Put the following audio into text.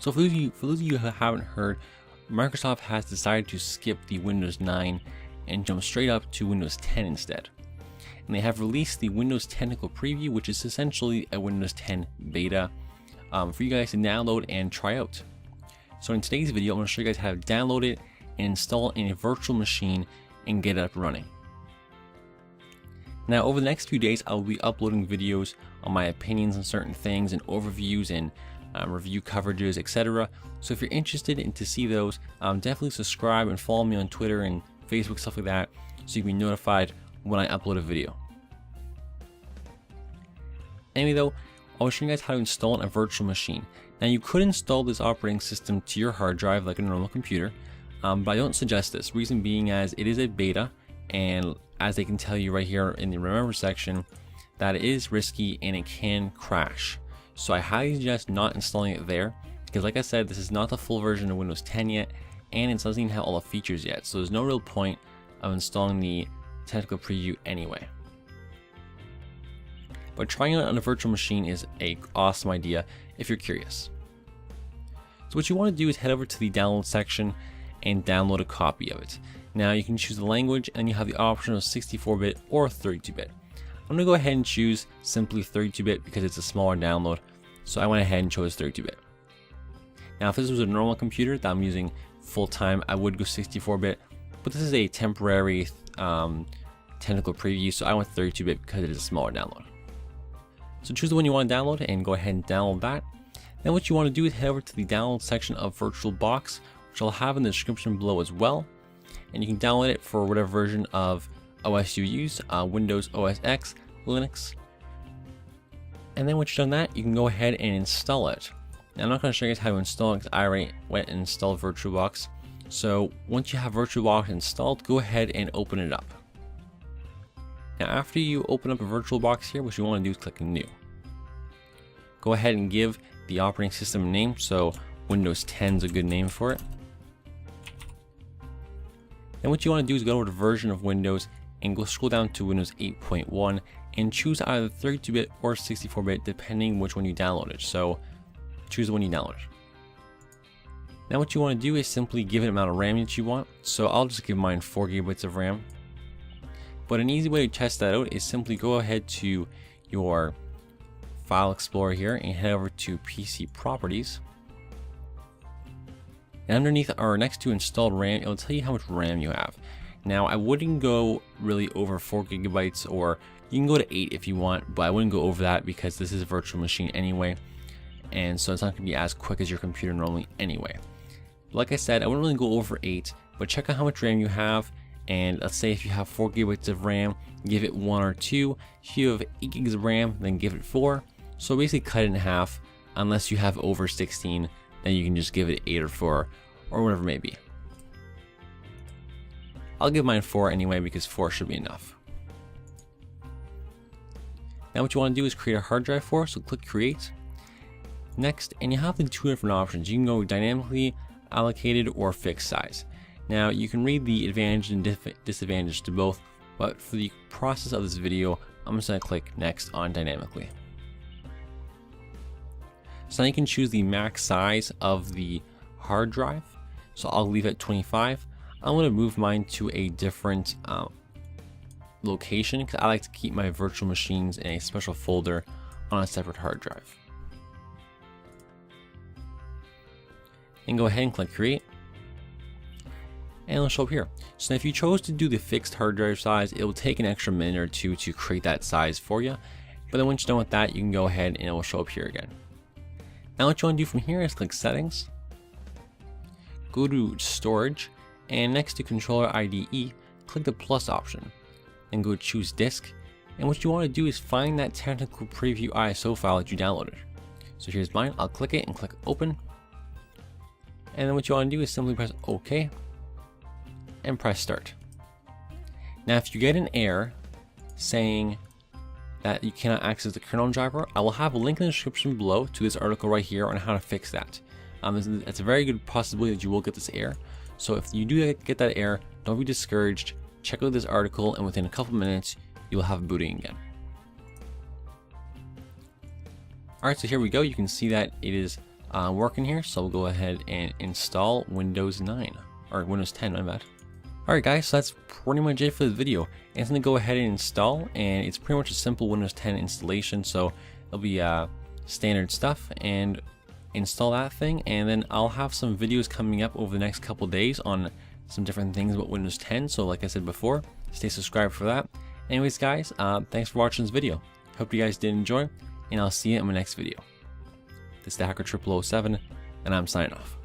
So for those of you who haven't heard, Microsoft has decided to skip the Windows 9 and jump straight up to Windows 10 instead. And they have released the Windows Technical Preview, which is essentially a Windows 10 beta for you guys to download and try out. So in today's video, I'm going to show you guys how to download it and install it in a virtual machine and get it up and running. Now over the next few days, I'll be uploading videos on my opinions on certain things and overviews and review coverages, etc. So if you're interested in to see those, definitely subscribe and follow me on Twitter and Facebook, stuff like that, so you can be notified when I upload a video. Anyway though, I'll show you guys how to install a virtual machine. Now you could install this operating system to your hard drive like a normal computer, but I don't suggest this. Reason being as it is a beta, and as they can tell you right here in the remember section, that it is risky and it can crash. So I highly suggest not installing it there, because like I said, this is not the full version of Windows 10 yet, and it doesn't even have all the features yet. So there's no real point of installing the Technical Preview anyway. But trying it on a virtual machine is an awesome idea if you're curious. So what you want to do is head over to the download section and download a copy of it. Now you can choose the language and you have the option of 64-bit or 32-bit. I'm going to go ahead and choose simply 32-bit because it's a smaller download, so I went ahead and chose 32-bit. Now if this was a normal computer that I'm using full-time, I would go 64-bit, but this is a temporary Technical Preview, so I went 32-bit because it is a smaller download. So choose the one you want to download and go ahead and download that. Then what you want to do is head over to the download section of VirtualBox, which I'll have in the description below as well. And you can download it for whatever version of OS you use, Windows OS X, Linux. And then once you've done that, you can go ahead and install it. Now I'm not going to show you guys how to install it because I already went and installed VirtualBox. So once you have VirtualBox installed, go ahead and open it up. Now after you open up a VirtualBox here, what you want to do is click New. Go ahead and give the operating system a name, so Windows 10 is a good name for it. And what you want to do is go over to version of Windows and go scroll down to Windows 8.1 and choose either 32-bit or 64-bit depending which one you downloaded. So choose the one you downloaded. Now what you want to do is simply give it an amount of RAM that you want. So I'll just give mine 4 GB of RAM. But an easy way to test that out is simply go ahead to your File Explorer here and head over to PC Properties. And underneath or next to installed RAM, it'll tell you how much RAM you have. Now I wouldn't go really over 4 GB, or you can go to 8 if you want, but I wouldn't go over that because this is a virtual machine anyway. And so it's not going to be as quick as your computer normally anyway. Like I said, I wouldn't really go over 8, but check out how much RAM you have. And let's say if you have 4 GB of RAM, give it 1 or 2. If you have 8 GB of RAM, then give it 4. So basically cut it in half. Unless you have over 16, then you can just give it 8 or 4 or whatever it may be. I'll give mine 4 anyway because 4 should be enough. Now what you want to do is create a hard drive for it, so click Create. Next, and you have the 2 different options. You can go dynamically allocated or fixed size. Now you can read the advantage and disadvantage to both, but for the process of this video, I'm just going to click Next on dynamically. So now you can choose the max size of the hard drive. So I'll leave it 25. I'm going to move mine to a different location because I like to keep my virtual machines in a special folder on a separate hard drive. And go ahead and click Create. And it'll show up here. So if you chose to do the fixed hard drive size, it will take an extra minute or 2 to create that size for you. But then once you're done with that, you can go ahead and it will show up here again. Now what you want to do from here is click Settings, go to Storage, and next to Controller IDE, click the plus option, and go choose Disk. And what you want to do is find that Technical Preview ISO file that you downloaded. So here's mine. I'll click it and click Open. And then what you want to do is simply press OK and press Start. Now if you get an error saying that you cannot access the kernel driver, I will have a link in the description below to this article right here on how to fix that. It's a very good possibility that you will get this error. So if you do get that error, don't be discouraged. Check out this article and within a couple minutes, you will have booting again. Alright, so here we go. You can see that it is working here, so we'll go ahead and install Windows 9, or Windows 10, my bad. Alright guys, so that's pretty much it for this video. It's going to go ahead and install, and it's pretty much a simple Windows 10 installation, so it'll be standard stuff, and install that thing, and then I'll have some videos coming up over the next couple days on some different things about Windows 10, so like I said before, stay subscribed for that. Anyways guys, thanks for watching this video. Hope you guys did enjoy, and I'll see you in my next video. This is the Hacker 0007, and I'm signing off.